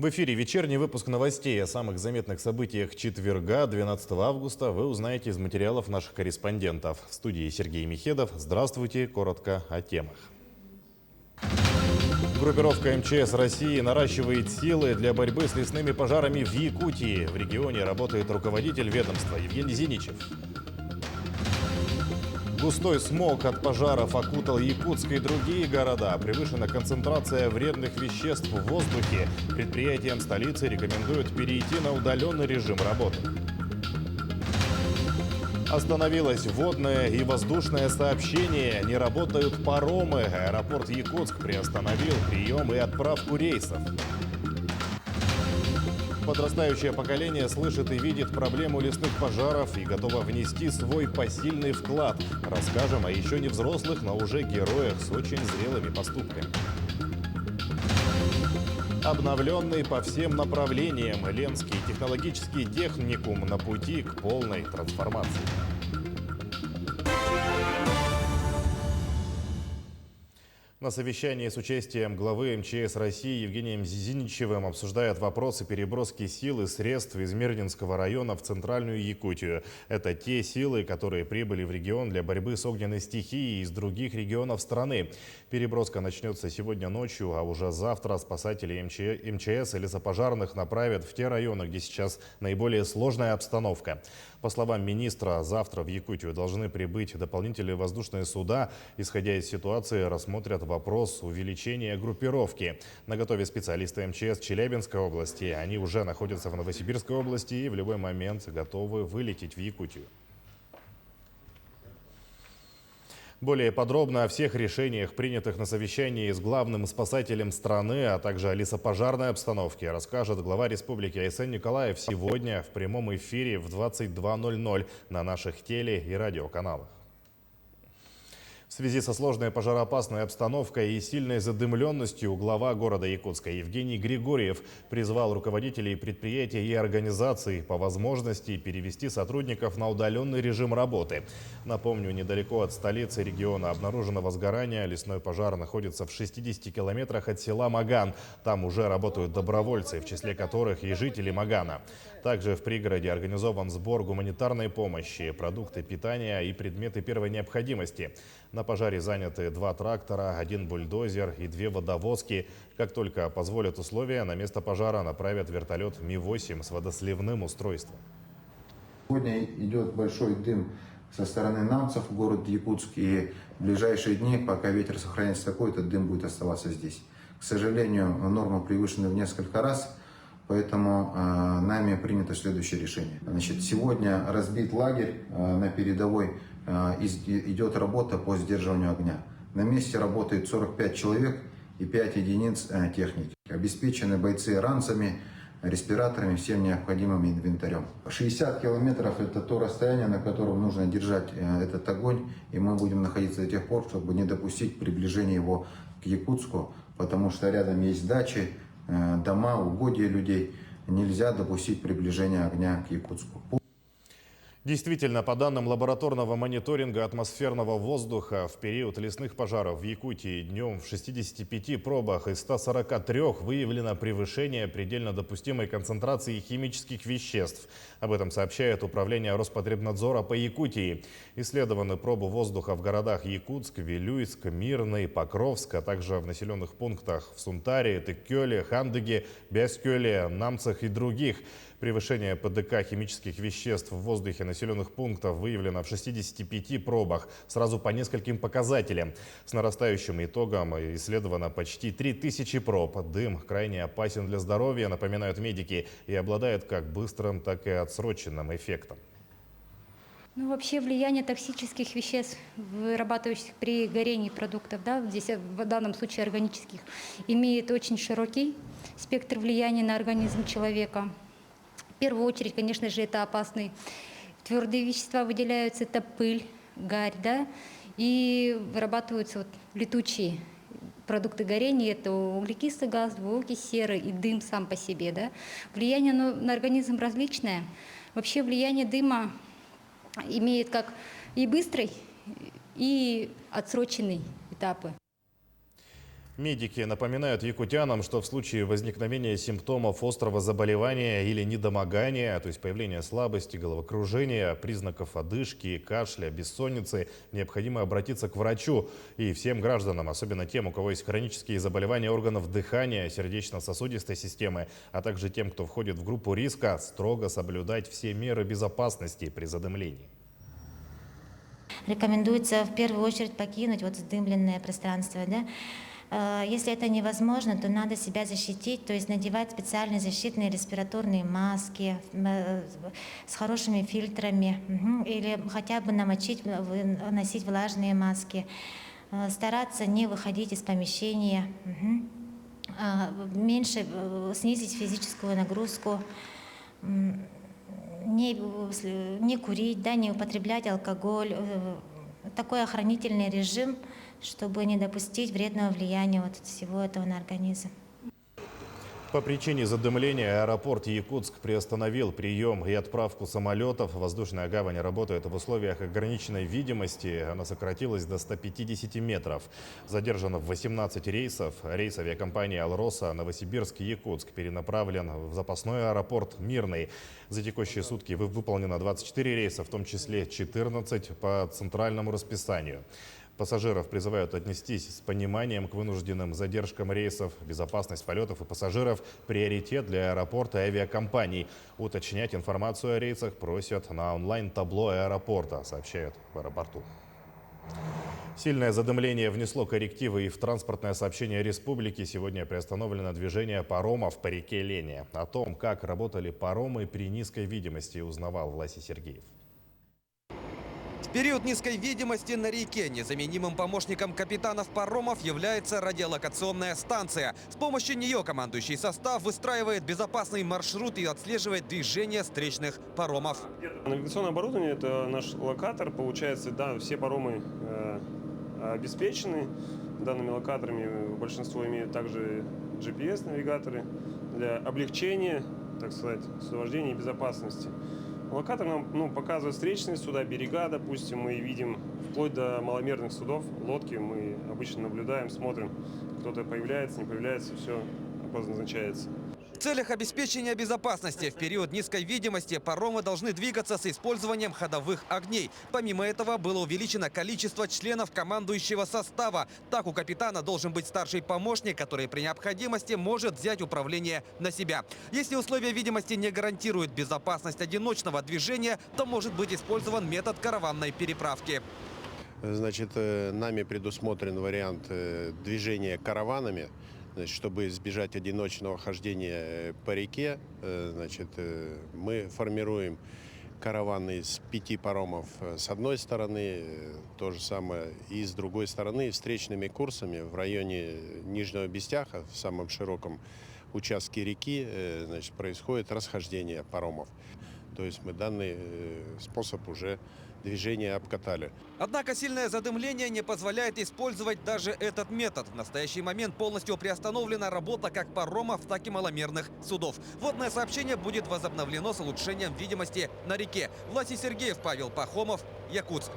В эфире вечерний выпуск новостей. О самых заметных событиях четверга, 12 августа, вы узнаете из материалов наших корреспондентов. В студии Сергей Михедов. Здравствуйте. Коротко о темах. Группировка МЧС России наращивает силы для борьбы с лесными пожарами в Якутии. В регионе работает руководитель ведомства Евгений Зиничев. Густой смог от пожаров окутал Якутск и другие города. Превышена концентрация вредных веществ в воздухе. Предприятиям столицы рекомендуют перейти на удаленный режим работы. Остановилось водное и воздушное сообщение. Не работают паромы. Аэропорт Якутск приостановил прием и отправку рейсов. Подрастающее поколение слышит и видит проблему лесных пожаров и готово внести свой посильный вклад. Расскажем о еще не взрослых, но уже героях с очень зрелыми поступками. Обновленный по всем направлениям Ленский технологический техникум на пути к полной трансформации. На совещании с участием главы МЧС России Евгением Зиничевым обсуждают вопросы переброски сил и средств из Мирнинского района в Центральную Якутию. Это те силы, которые прибыли в регион для борьбы с огненной стихией из других регионов страны. Переброска начнется сегодня ночью, а уже завтра спасатели МЧС и лесопожарных направят в те районы, где сейчас наиболее сложная обстановка. По словам министра, завтра в Якутию должны прибыть дополнительные воздушные суда. Исходя из ситуации, рассмотрят вопрос увеличения группировки. Наготове специалисты МЧС Челябинской области. Они уже находятся в Новосибирской области и в любой момент готовы вылететь в Якутию. Более подробно о всех решениях, принятых на совещании с главным спасателем страны, а также о лесопожарной обстановке, расскажет глава республики Айсен Николаев сегодня в прямом эфире в 22:00 на наших теле- и радиоканалах. В связи со сложной пожароопасной обстановкой и сильной задымленностью глава города Якутска Евгений Григорьев призвал руководителей предприятий и организаций по возможности перевести сотрудников на удаленный режим работы. Напомню, недалеко от столицы региона обнаружено возгорание. Лесной пожар находится в 60 километрах от села Маган. Там уже работают добровольцы, в числе которых и жители Магана. Также в пригороде организован сбор гуманитарной помощи, продукты питания и предметы первой необходимости. На пожаре заняты 2 трактора, 1 бульдозер и 2 водовозки. Как только позволят условия, на место пожара направят вертолет Ми-8 с водосливным устройством. Сегодня идет большой дым со стороны намцев в город Якутск. И в ближайшие дни, пока ветер сохранится такой, этот дым будет оставаться здесь. К сожалению, нормы превышены в несколько раз. Поэтому нами принято следующее решение. Значит, сегодня разбит лагерь на передовой, идет работа по сдерживанию огня. На месте работает 45 человек и 5 единиц техники. Обеспечены бойцы ранцами, респираторами, всем необходимым инвентарем. 60 километров – это то расстояние, на котором нужно держать этот огонь. И мы будем находиться до тех пор, чтобы не допустить приближения его к Якутску, потому что рядом есть дачи, дома, угодья людей. Нельзя допустить приближения огня к Якутску. Действительно, по данным лабораторного мониторинга атмосферного воздуха, в период лесных пожаров в Якутии днем в 65 пробах из 143 выявлено превышение предельно допустимой концентрации химических веществ. Об этом сообщает Управление Роспотребнадзора по Якутии. Исследованы пробы воздуха в городах Якутск, Вилюйск, Мирный, Покровск, а также в населенных пунктах в Сунтаре, Тыккёле, Хандыге, Бяскёле, Намцах и других. Превышение ПДК химических веществ в воздухе населенных пунктов выявлено в 65 пробах, сразу по нескольким показателям. С нарастающим итогом исследовано почти 3000 проб. Дым крайне опасен для здоровья, напоминают медики, и обладает как быстрым, так и отсроченным эффектом. Вообще влияние токсических веществ, вырабатывающихся при горении продуктов, здесь в данном случае органических, имеет очень широкий спектр влияния на организм человека. В первую очередь, конечно же, это опасные твердые вещества выделяются, это пыль, гарь, и вырабатываются летучие продукты горения, это углекислый газ, двуокись серы и дым сам по себе. Влияние на организм различное. Вообще влияние дыма имеет как и быстрый, и отсроченный этапы. Медики напоминают якутянам, что в случае возникновения симптомов острого заболевания или недомогания, то есть появления слабости, головокружения, признаков одышки, кашля, бессонницы, необходимо обратиться к врачу. И всем гражданам, особенно тем, у кого есть хронические заболевания органов дыхания, сердечно-сосудистой системы, а также тем, кто входит в группу риска, строго соблюдать все меры безопасности при задымлении. Рекомендуется в первую очередь покинуть задымленное пространство. Да? Если это невозможно, то надо себя защитить, то есть надевать специальные защитные респираторные маски с хорошими фильтрами или хотя бы носить влажные маски, стараться не выходить из помещения, меньше снизить физическую нагрузку, не курить, да, не употреблять алкоголь. Такой охранительный режим, чтобы не допустить вредного влияния всего этого на организм. По причине задымления аэропорт Якутск приостановил прием и отправку самолетов. Воздушная гавань работает в условиях ограниченной видимости. Она сократилась до 150 метров. Задержано 18 рейсов. Рейс авиакомпании «Алроса» Новосибирск-Якутск перенаправлен в запасной аэропорт «Мирный». За текущие сутки выполнено 24 рейса, в том числе 14 по центральному расписанию. Пассажиров призывают отнестись с пониманием к вынужденным задержкам рейсов. Безопасность полетов и пассажиров – приоритет для аэропорта и авиакомпаний. Уточнять информацию о рейсах просят на онлайн-табло аэропорта, сообщают в аэропорту. Сильное задымление внесло коррективы и в транспортное сообщение республики. Сегодня приостановлено движение паромов по реке Лени. О том, как работали паромы при низкой видимости, узнавал Власий Сергеев. В период низкой видимости на реке незаменимым помощником капитанов паромов является радиолокационная станция. С помощью нее командующий состав выстраивает безопасный маршрут и отслеживает движение встречных паромов. Навигационное оборудование – это наш локатор. Получается, да, все паромы обеспечены данными локаторами. Большинство имеют также GPS-навигаторы для облегчения, так сказать, сопровождения и безопасности. Локатор нам показывает встречные суда, берега, допустим, мы видим вплоть до маломерных судов, лодки. Мы обычно наблюдаем, смотрим, кто-то появляется, не появляется, все обозначается. В целях обеспечения безопасности в период низкой видимости паромы должны двигаться с использованием ходовых огней. Помимо этого было увеличено количество членов командующего состава. Так у капитана должен быть старший помощник, который при необходимости может взять управление на себя. Если условия видимости не гарантируют безопасность одиночного движения, то может быть использован метод караванной переправки. Значит, нами предусмотрен вариант движения караванами. Значит, чтобы избежать одиночного хождения по реке, значит, мы формируем караваны из 5 паромов с одной стороны, то же самое и с другой стороны, встречными курсами в районе Нижнего Бестяха, в самом широком участке реки, значит, происходит расхождение паромов. То есть мы данный способ уже движения обкатали. Однако сильное задымление не позволяет использовать даже этот метод. В настоящий момент полностью приостановлена работа как паромов, так и маломерных судов. Водное сообщение будет возобновлено с улучшением видимости на реке. Власий Сергеев, Павел Пахомов, Якутск.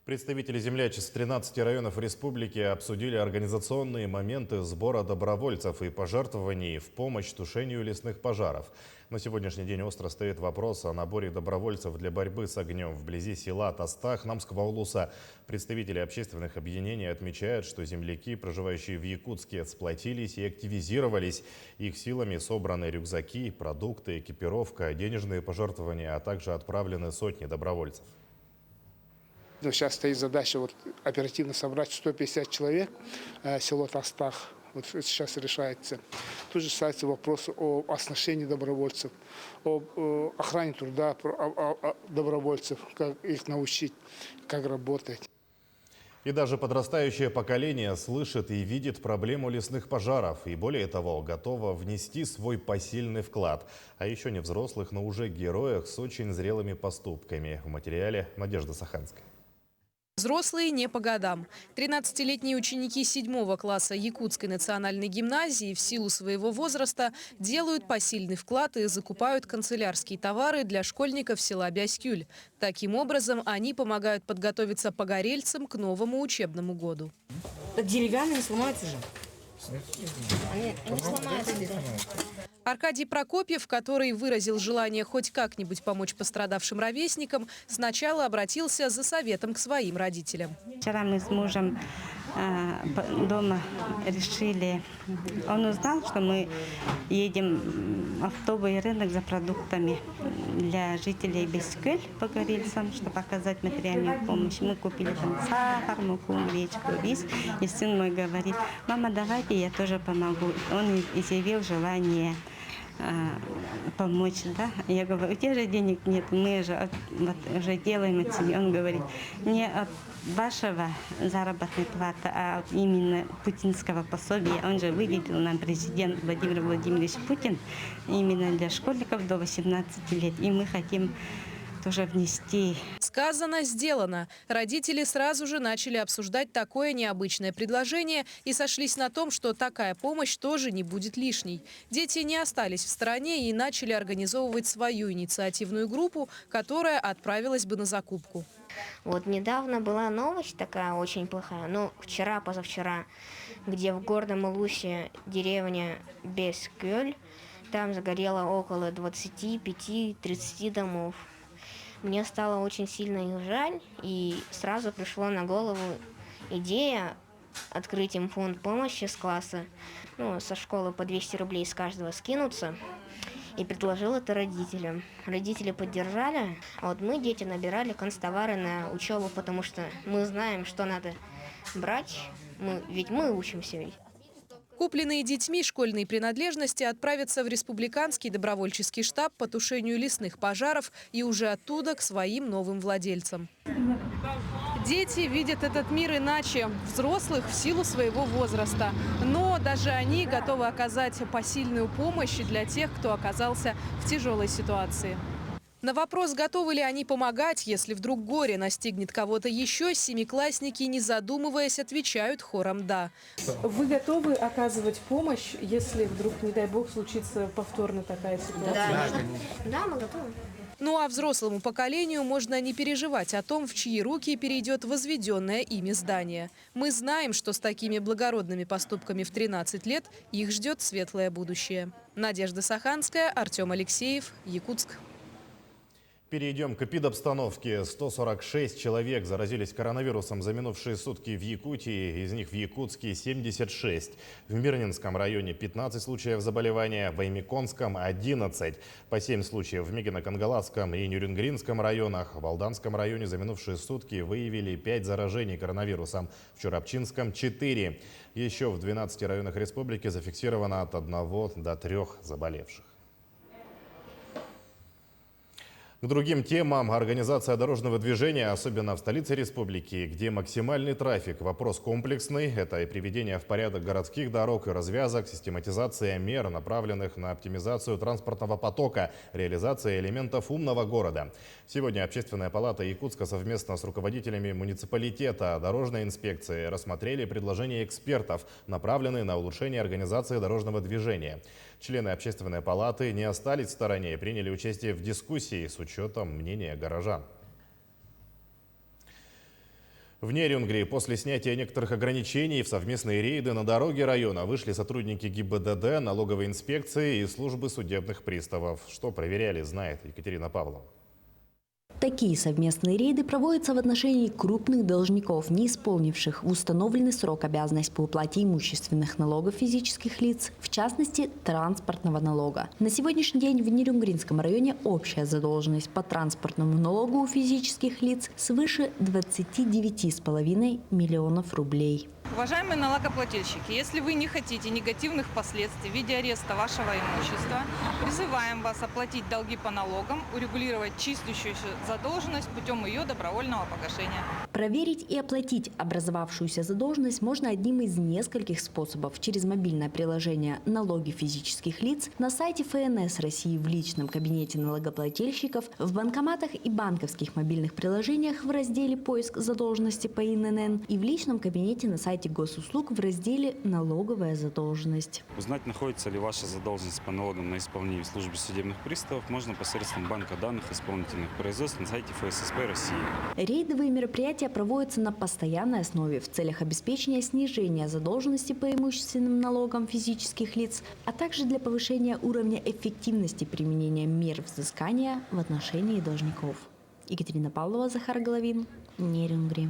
Представители землячеств 13 районов республики обсудили организационные моменты сбора добровольцев и пожертвований в помощь тушению лесных пожаров. На сегодняшний день остро стоит вопрос о наборе добровольцев для борьбы с огнем вблизи села Тастах Намского улуса. Представители общественных объединений отмечают, что земляки, проживающие в Якутске, сплотились и активизировались. Их силами собраны рюкзаки, продукты, экипировка, денежные пожертвования, а также отправлены сотни добровольцев. Сейчас стоит задача оперативно собрать 150 человек, село Тастах. Сейчас решается. Тут же ставится вопрос о оснащении добровольцев, об охране труда добровольцев, как их научить, как работать. И даже подрастающее поколение слышит и видит проблему лесных пожаров. И более того, готово внести свой посильный вклад. А еще не взрослых, но уже героях с очень зрелыми поступками. В материале Надежда Саханская. Взрослые не по годам. 13-летние ученики 7 класса Якутской национальной гимназии в силу своего возраста делают посильный вклад и закупают канцелярские товары для школьников села Бяскюль. Таким образом, они помогают подготовиться погорельцам к новому учебному году. Деревянные сломаются же. Они сломаются. Аркадий Прокопьев, который выразил желание хоть как-нибудь помочь пострадавшим ровесникам, сначала обратился за советом к своим родителям. Вчера мы с мужем дома решили, он узнал, что мы едем в оптовый рынок за продуктами для жителей Бескölь по Горельцам, чтобы оказать материальную помощь. Мы купили там сахар, муку, гречку, рис. И сын мой говорит: мама, давайте я тоже помогу. Он изъявил желание помочь, да. Я говорю: у тебя же денег нет, мы же уже делаем от себя. Он говорит: не от вашего заработной платы, а от именно путинского пособия. Он же выделил нам президент Владимир Владимирович Путин именно для школьников до 18 лет. И мы хотим тоже внести. Сказано, сделано. Родители сразу же начали обсуждать такое необычное предложение и сошлись на том, что такая помощь тоже не будет лишней. Дети не остались в стороне и начали организовывать свою инициативную группу, которая отправилась бы на закупку. Вот недавно была новость такая очень плохая, ну вчера-позавчера, где в горном Улусе деревня Бескölь, там загорело около 25-30 домов. Мне стало очень сильно их жаль, и сразу пришло на голову идея открыть им фонд помощи с класса, ну, со школы по 200 рублей с каждого скинуться, и предложил это родителям. Родители поддержали, а вот мы, дети, набирали канцтовары на учебу, потому что мы знаем, что надо брать, ведь мы учимся ведь. Купленные детьми школьные принадлежности отправятся в республиканский добровольческий штаб по тушению лесных пожаров и уже оттуда к своим новым владельцам. Дети видят этот мир иначе взрослых в силу своего возраста. Но даже они готовы оказать посильную помощь для тех, кто оказался в тяжелой ситуации. На вопрос, готовы ли они помогать, если вдруг горе настигнет кого-то еще, семиклассники, не задумываясь, отвечают хором «да». Вы готовы оказывать помощь, если вдруг, не дай бог, случится повторно такая ситуация? Да, мы готовы. Ну а взрослому поколению можно не переживать о том, в чьи руки перейдет возведенное ими здание. Мы знаем, что с такими благородными поступками в 13 лет их ждет светлое будущее. Надежда Саханская, Артем Алексеев, Якутск. Перейдем к эпидобстановке. 146 человек заразились коронавирусом за минувшие сутки в Якутии, из них в Якутске 76. В Мирнинском районе 15 случаев заболевания, в Аймиконском 11. По 7 случаев в Мегино-Кангаласском и Нюрингринском районах. В Алданском районе за минувшие сутки выявили 5 заражений коронавирусом, в Чурапчинском 4. Еще в 12 районах республики зафиксировано от 1 до 3 заболевших. К другим темам. Организация дорожного движения, особенно в столице республики, где максимальный трафик – вопрос комплексный. Это и приведение в порядок городских дорог и развязок, систематизация мер, направленных на оптимизацию транспортного потока, реализация элементов умного города. Сегодня Общественная палата Якутска совместно с руководителями муниципалитета, дорожной инспекции рассмотрели предложения экспертов, направленные на улучшение организации дорожного движения. Члены Общественной палаты не остались в стороне и приняли участие в дискуссии с учетом мнения горожан. В Нерюнгри после снятия некоторых ограничений в совместные рейды на дороге района вышли сотрудники ГИБДД, налоговой инспекции и службы судебных приставов. Что проверяли, знает Екатерина Павлова. Такие совместные рейды проводятся в отношении крупных должников, не исполнивших в установленный срок обязанность по уплате имущественных налогов физических лиц, в частности, транспортного налога. На сегодняшний день в Нерюнгринском районе общая задолженность по транспортному налогу у физических лиц свыше 29,5 миллионов рублей. Уважаемые налогоплательщики, если вы не хотите негативных последствий в виде ареста вашего имущества, призываем вас оплатить долги по налогам, урегулировать числящуюся задолженность путем ее добровольного погашения. Проверить и оплатить образовавшуюся задолженность можно одним из нескольких способов через мобильное приложение «Налоги физических лиц», на сайте ФНС России в личном кабинете налогоплательщиков, в банкоматах и банковских мобильных приложениях в разделе «Поиск задолженности по ИНН» и в личном кабинете на сайте сайте госуслуг в разделе «Налоговая задолженность». Узнать, находится ли ваша задолженность по налогам на исполнение в службе судебных приставов, можно посредством банка данных исполнительных производств на сайте ФССП России. Рейдовые мероприятия проводятся на постоянной основе в целях обеспечения снижения задолженности по имущественным налогам физических лиц, а также для повышения уровня эффективности применения мер взыскания в отношении должников. Екатерина Павлова, Захар Головин, Нерюнгри.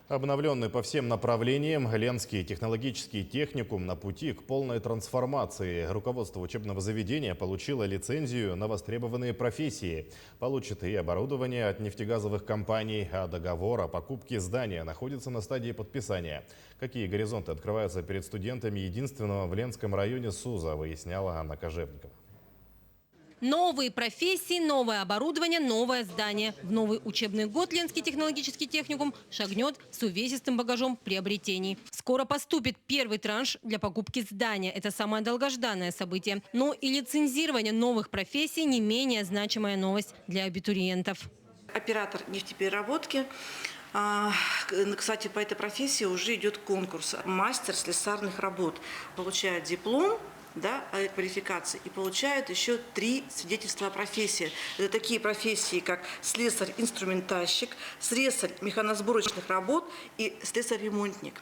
Обновленный по всем направлениям Ленский технологический техникум на пути к полной трансформации. Руководство учебного заведения получило лицензию на востребованные профессии. Получит и оборудование от нефтегазовых компаний, а договор о покупке здания находится на стадии подписания. Какие горизонты открываются перед студентами единственного в Ленском районе СУЗа, выясняла Анна Кожевникова. Новые профессии, новое оборудование, новое здание. В новый учебный год Ленский технологический техникум шагнет с увесистым багажом приобретений. Скоро поступит первый транш для покупки здания. Это самое долгожданное событие. Но и лицензирование новых профессий не менее значимая новость для абитуриентов. Оператор нефтепереработки. Кстати, по этой профессии уже идет конкурс. Мастер слесарных работ получает диплом, о квалификации и получают еще 3 свидетельства о профессии. Это такие профессии, как слесарь-инструментальщик, слесарь механосборочных работ и слесарь-ремонтник.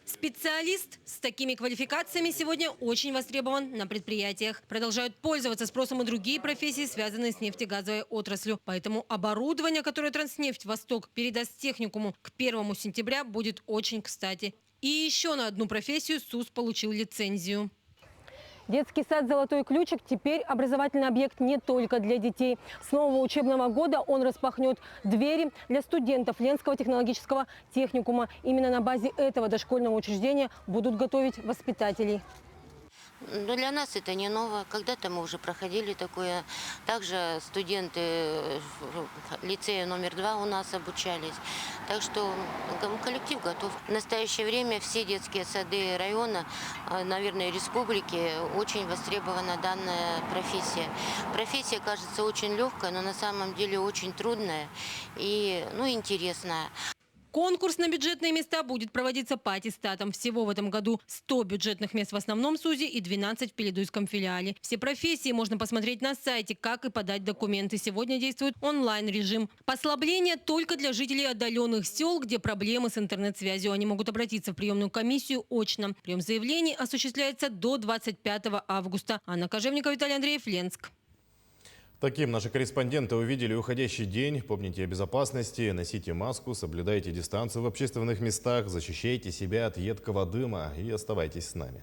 Специалист с такими квалификациями сегодня очень востребован на предприятиях. Продолжают пользоваться спросом и другие профессии, связанные с нефтегазовой отраслью. Поэтому оборудование, которое Транснефть Восток передаст техникуму к 1 сентября, будет очень кстати. И еще на одну профессию СУЗ получил лицензию. Детский сад «Золотой ключик» теперь образовательный объект не только для детей. С нового учебного года он распахнет двери для студентов Ленского технологического техникума. Именно на базе этого дошкольного учреждения будут готовить воспитателей. Но для нас это не ново. Когда-то мы уже проходили такое. Также студенты лицея номер 2 у нас обучались. Так что коллектив готов. В настоящее время все детские сады района, наверное, республики, очень востребована данная профессия. Профессия кажется очень легкой, но на самом деле очень трудная и интересная. Конкурс на бюджетные места будет проводиться по аттестатам. Всего в этом году 100 бюджетных мест в основном СУЗе и 12 в Пеледуйском филиале. Все профессии можно посмотреть на сайте, как и подать документы. Сегодня действует онлайн-режим. Послабление только для жителей отдаленных сел, где проблемы с интернет-связью. Они могут обратиться в приемную комиссию очно. Прием заявлений осуществляется до 25 августа. Анна Кожевникова, Виталий Андреев, Ленск. Таким наши корреспонденты увидели уходящий день. Помните о безопасности, носите маску, соблюдайте дистанцию в общественных местах, защищайте себя от едкого дыма и оставайтесь с нами.